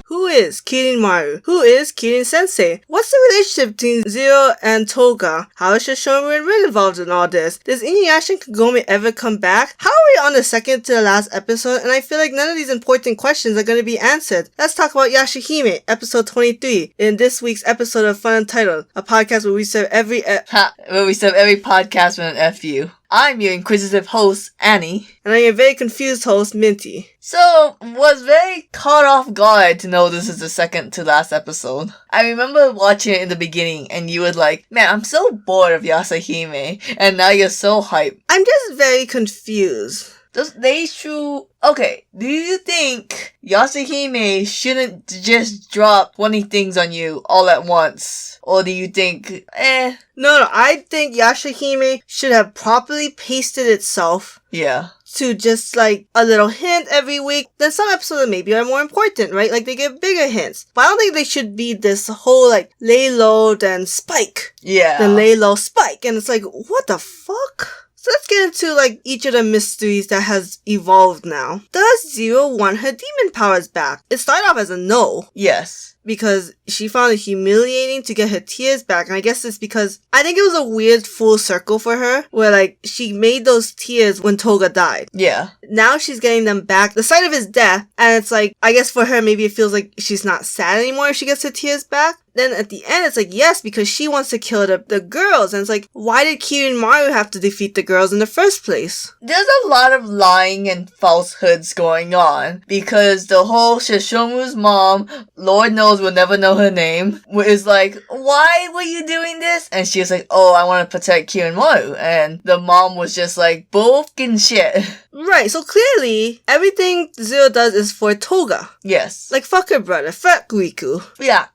Who is Kirin Maru? Who is Kirin Sensei? What's the relationship between Zero and Toga? How is Shishomu and Rin involved in all this? Does Inuyasha and Kagome ever come back? How are we on the second to the last episode, and I feel like none of these important questions are going to be answered? Let's talk about Yashahime, episode 23, in this week's episode of FunUntitled, a podcast where we serve every podcast with an FU. I'm your inquisitive host, Annie. And I'm your very confused host, Minty. So, was very caught off guard to know this is the second to last episode. I remember watching it in the beginning and you were like, man, I'm so bored of Yashahime, and now you're so hyped. I'm just very confused. Okay, do you think Yashahime shouldn't just drop 20 things on you all at once? Or do you think, No, I think Yashahime should have properly pasted itself. Yeah. To just like a little hint every week. Then some episodes maybe are more important, right? Like they give bigger hints. But I don't think they should be this whole like lay low then spike. Yeah. Then lay low spike. And it's like, what the fuck? So let's get into like each of the mysteries that has evolved now. Does Zero want her demon powers back? It started off as a no. Yes. Because she found it humiliating to get her tears back. And I guess it's because I think it was a weird full circle for her where like she made those tears when Toga died. Yeah. Now she's getting them back. The sight of his death. And it's like, I guess for her, maybe it feels like she's not sad anymore if she gets her tears back. Then at the end, it's like, yes, because she wants to kill the girls. And it's like, why did Kirin Maru have to defeat the girls in the first place? There's a lot of lying and falsehoods going on. Because the whole Shishomu's mom, Lord knows we'll never know her name, is like, why were you doing this? And she was like, oh, I want to protect Kirin Maru. And the mom was just like, bullfucking shit. Right, so clearly, everything Zero does is for Toga. Yes. Like, fuck her brother, fuck Riku. Yeah.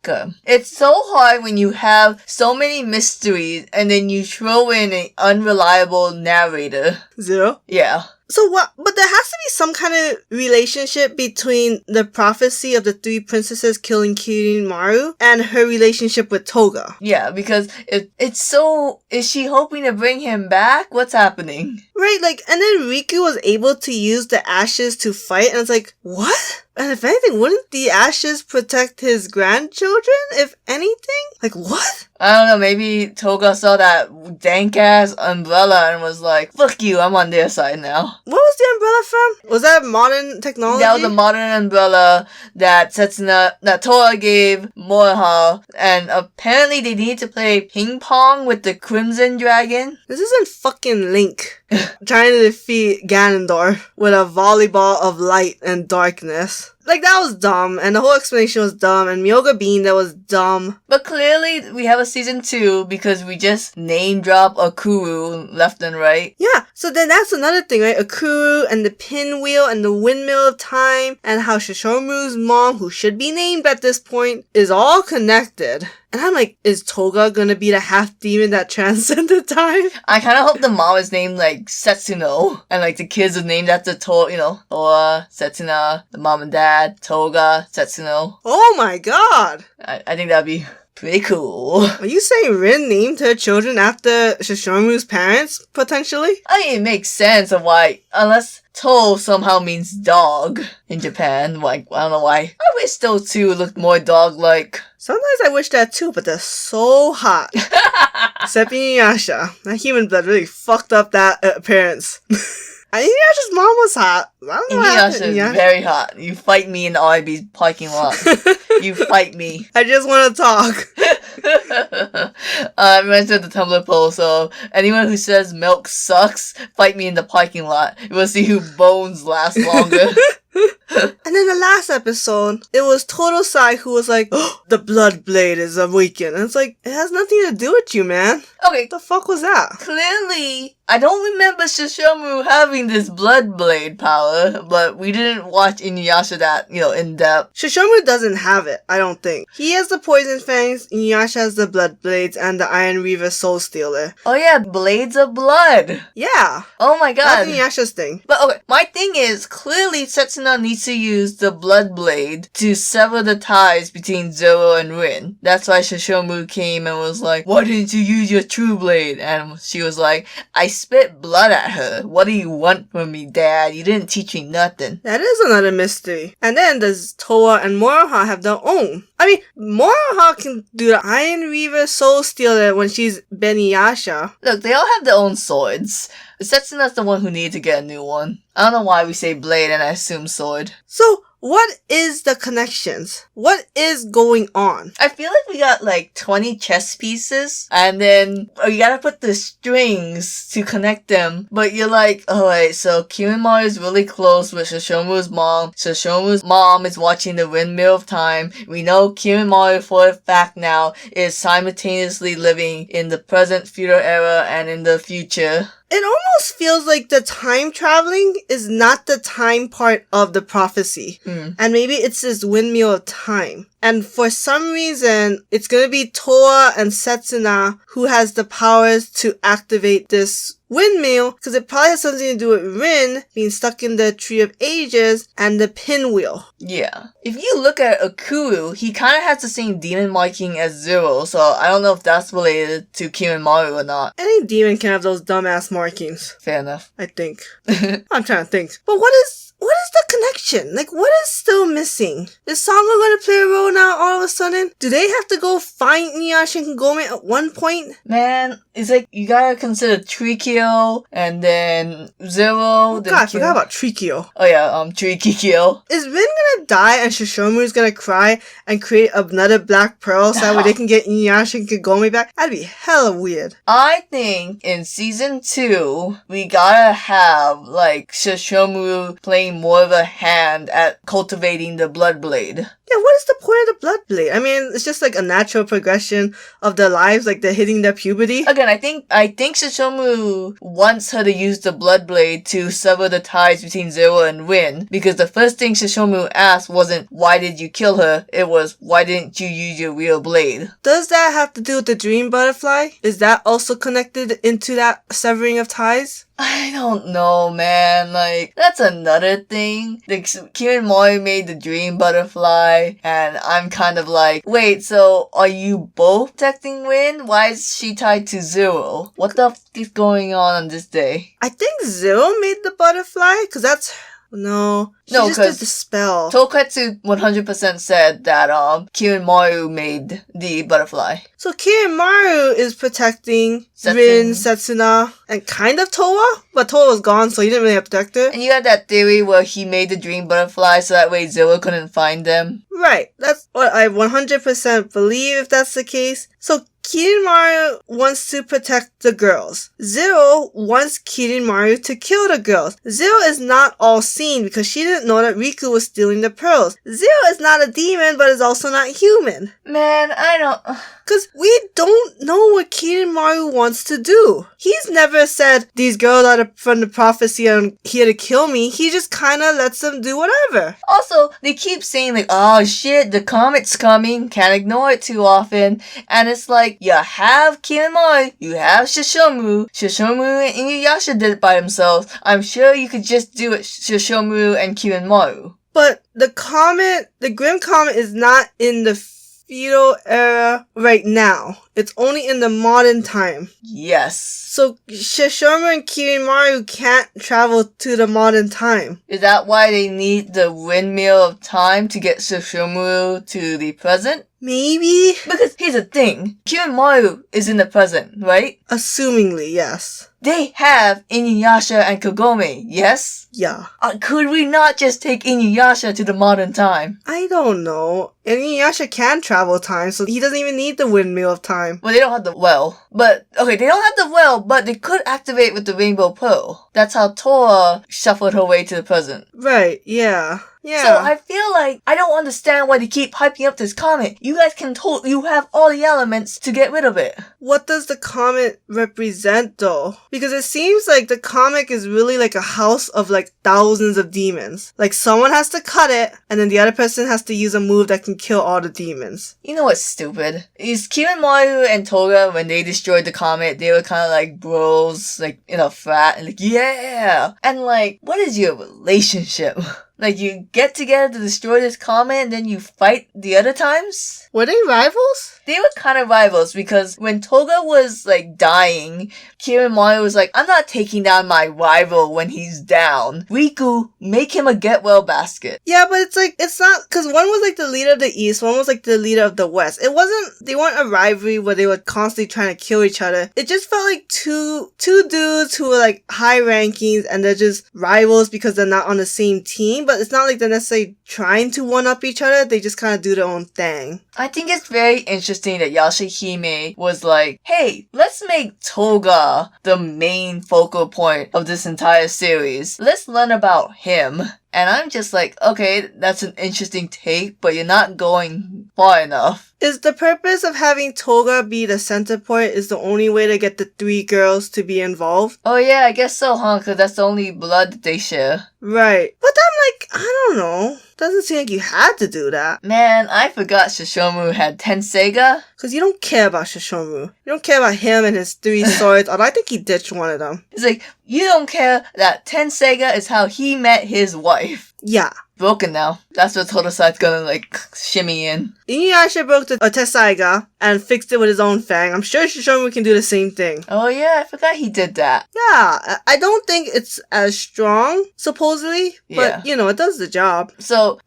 It's so hard when you have so many mysteries and then you throw in an unreliable narrator. Zero? Yeah. So what? But there has to be some kind of relationship between the prophecy of the three princesses killing Kirin Maru and her relationship with Toga. Yeah, because it's so... Is she hoping to bring him back? What's happening? Right, like, and then Riku was able to use the ashes to fight, and it's like, what? And if anything, wouldn't the ashes protect his grandchildren, if anything? Like, what? I don't know, maybe Toga saw that dank-ass umbrella and was like, fuck you, I'm on their side now. What was the umbrella from? Was that modern technology? That was a modern umbrella that Toga gave Moha, and apparently they need to play ping pong with the Crimson Dragon. This isn't fucking Link trying to defeat Ganondorf with a volleyball of light and darkness. Like, that was dumb, and the whole explanation was dumb, and Myoga Bean, that was dumb. But clearly, we have a season 2 because we just name drop Akuru left and right. Yeah, so then that's another thing, right? Akuru, and the pinwheel, and the windmill of time, and how Shishomu's mom, who should be named at this point, is all connected. And I'm like, is Toga gonna be the half-demon that transcended time? I kinda hope the mom is named, like, Setsuno. And, like, the kids are named after Toa, Setsuna, the mom and dad, Toga, Setsuno. Oh my god! I think that'd be pretty cool. Are you saying Rin named her children after Shishomu's parents, potentially? I mean, it makes sense of why, unless To somehow means dog in Japan. Like, I don't know why. I wish those two looked more dog-like. Sometimes I wish that too, but they're so hot. Except Inuyasha. That human blood really fucked up that appearance. Inuyasha's mom was hot. I don't know Inuyasha is very hot. You fight me in the RB's parking lot. You fight me. I just want to talk. I mentioned the Tumblr poll, so anyone who says milk sucks, fight me in the parking lot. We'll see who bones last longer. And then the last episode, it was Totosai who was like, oh, the blood blade is awakened. And it's like, it has nothing to do with you, man. Okay. What the fuck was that? Clearly, I don't remember Shishomu having this blood blade power, but we didn't watch Inuyasha that, in depth. Shishomu doesn't have it, I don't think. He has the poison fangs, Inuyasha has the blood blades, and the Iron Reaver Soul Stealer. Oh yeah, blades of blood. Yeah. Oh my god. That's Inuyasha's thing. But okay, my thing is, clearly Setsuna needs to use the blood blade to sever the ties between Zoro and Rin. That's why Shishomu came and was like, why didn't you use your true blade? And she was like, I spit blood at her. What do you want from me, Dad? You didn't teach me nothing. That is another mystery. And then does Towa and Moroha have their own? I mean, Moroha can do the Iron Reaver Soul Stealer when she's Beniyasha. Look, they all have their own swords. Setsuna's the one who needs to get a new one. I don't know why we say blade and I assume sword. So, what is the connections? What is going on? I feel like we got like 20 chess pieces, and then you gotta put the strings to connect them. But you're like, alright, so Kirinmaru is really close with Shishomu's mom. Shishomu's mom is watching the Windmill of Time. We know Kirinmaru for a fact now is simultaneously living in the present, feudal era, and in the future. It almost feels like the time traveling is not the time part of the prophecy. And maybe it's this windmill of time. And for some reason, it's gonna be Towa and Setsuna who has the powers to activate this windmill, because it probably has something to do with Rin being stuck in the Tree of Ages and the pinwheel. Yeah. If you look at Akuru, he kind of has the same demon marking as Zero, so I don't know if that's related to Kirinmaru or not. Any demon can have those dumbass markings. Fair enough. I think. I'm trying to think. But what is the connection? Like, what is still missing? Is Sango gonna play a role now all of a sudden? Do they have to go find Inuyasha and Kagome at one point? Man, it's like, you gotta consider Trikio, and then Zero. Oh god, I forgot about Trikio. Oh yeah, Trikio. Is Rin gonna die and Shishomu's gonna cry and create another Black Pearl so that way they can get Inuyasha and Kagome back? That'd be hella weird. I think in season 2, we gotta have, like, Shishomu playing more of a hand at cultivating the Blood Blade. Yeah, what is the point of the Blood Blade? I mean, it's just like a natural progression of their lives, like they're hitting their puberty. Again, I think Shishomu wants her to use the Blood Blade to sever the ties between Zero and Rin, because the first thing Shishomu asked wasn't, why did you kill her? It was, why didn't you use your real blade? Does that have to do with the Dream Butterfly? Is that also connected into that severing of ties? I don't know, man. Like, that's another thing. Like, Kirinmaru made the Dream Butterfly, and I'm kind of like, wait, so are you both protecting Rin? Why is she tied to Zero? What the f is going on this day? I think Zero made the butterfly, because that's... No, she just did the spell. Toketsu 100% said that Kirinmaru made the butterfly. So Kirinmaru is protecting Rin, Setsuna, and kind of Towa? But Towa was gone, so he didn't really have to protect her. And you had that theory where he made the dream butterfly so that way Zero couldn't find them. Right, that's what I 100% believe if that's the case. So Kirinmaru wants to protect the girls. Zero wants Kirinmaru to kill the girls. Zero is not all seen because she didn't know that Riku was stealing the pearls. Zero is not a demon, but is also not human. Man, I don't... Because we don't know what Kirinmaru wants to do. He's never said, these girls are from the prophecy and here to kill me. He just kind of lets them do whatever. Also, they keep saying like, oh shit, the comet's coming, can't ignore it too often. And it's like, you have Kirinmaru, you have Shishomu. Shishomu and Inuyasha did it by themselves. I'm sure you could just do it, Shishomu and Kirinmaru. But the Grim Comet is not in the feudal era right now. It's only in the modern time. Yes. So Shishomu and Kirinmaru can't travel to the modern time. Is that why they need the windmill of time to get Shishomu to the present? Maybe? Because here's the thing. Kirinmaru is in the present, right? Assumingly, yes. They have Inuyasha and Kagome, yes? Yeah. Could we not just take Inuyasha to the modern time? I don't know. And Inuyasha can travel time, so he doesn't even need the windmill of time. Well, they don't have the well. But, okay, they don't have the well, but they could activate with the Rainbow Pearl. That's how Tora shuffled her way to the present. Right, yeah. Yeah. So I feel like I don't understand why they keep hyping up this comet. You guys you have all the elements to get rid of it. What does the comet represent though? Because it seems like the comet is really like a house of like thousands of demons. Like someone has to cut it and then the other person has to use a move that can kill all the demons. You know what's stupid? Is Kirinmaru and Toga, when they destroyed the comet, they were kind of like bros, like in a frat, and like, yeah! And like, what is your relationship? Like, you get together to destroy this comet and then you fight the other times? Were they rivals? They were kind of rivals because when Toga was like dying, Kirin was like, I'm not taking down my rival when he's down. Riku, make him a get well basket. Yeah, but it's like, it's not, because one was like the leader of the East, one was like the leader of the West. It wasn't, they weren't a rivalry where they were constantly trying to kill each other. It just felt like two dudes who were like high rankings and they're just rivals because they're not on the same team, but it's not like they're necessarily trying to one-up each other. They just kind of do their own thing. I think it's very interesting that Yashahime was like, hey, let's make Toga the main focal point of this entire series. Let's learn about him. And I'm just like, okay, that's an interesting take, but you're not going far enough. Is the purpose of having Toga be the center point is the only way to get the 3 girls to be involved? Oh yeah, I guess so, huh? Because that's the only blood that they share. Right. But I'm like, I don't know. Doesn't seem like you had to do that. Man, I forgot Shishomu had Tenseiga. Because you don't care about Shishomu. You don't care about him and his 3 swords, although I think he ditched one of them. It's like, you don't care that Tenseiga is how he met his wife. Yeah. Broken now. That's what Totosai's gonna like shimmy in. Inuyasha broke the Tessaiga and fixed it with his own fang. I'm sure Shishomu can do the same thing. Oh yeah, I forgot he did that. Yeah, I don't think it's as strong, supposedly, but Yeah. it does the job. So,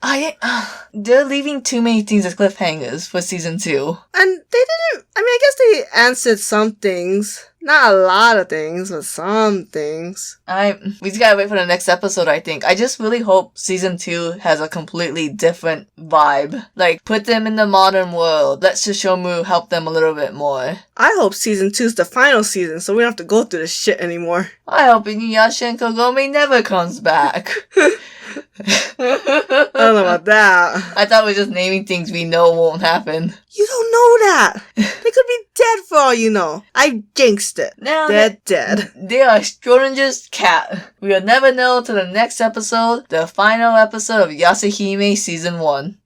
they're leaving too many things as cliffhangers for season 2. And they didn't, I guess they answered some things. Not a lot of things, but some things. We just gotta wait for the next episode, I think. I just really hope season 2 has a completely different vibe. Like, put them in the modern world. Let Shishomu help them a little bit more. I hope season 2 is the final season, so we don't have to go through this shit anymore. I hope Inuyasha and Kagome never comes back. I don't know about that. I thought we were just naming things we know won't happen. You don't know that. They could be dead for all you know. I jinxed it. Now They're dead. They are Schrodinger's cat. We'll never know till the next episode, the final episode of Yashahime Season 1.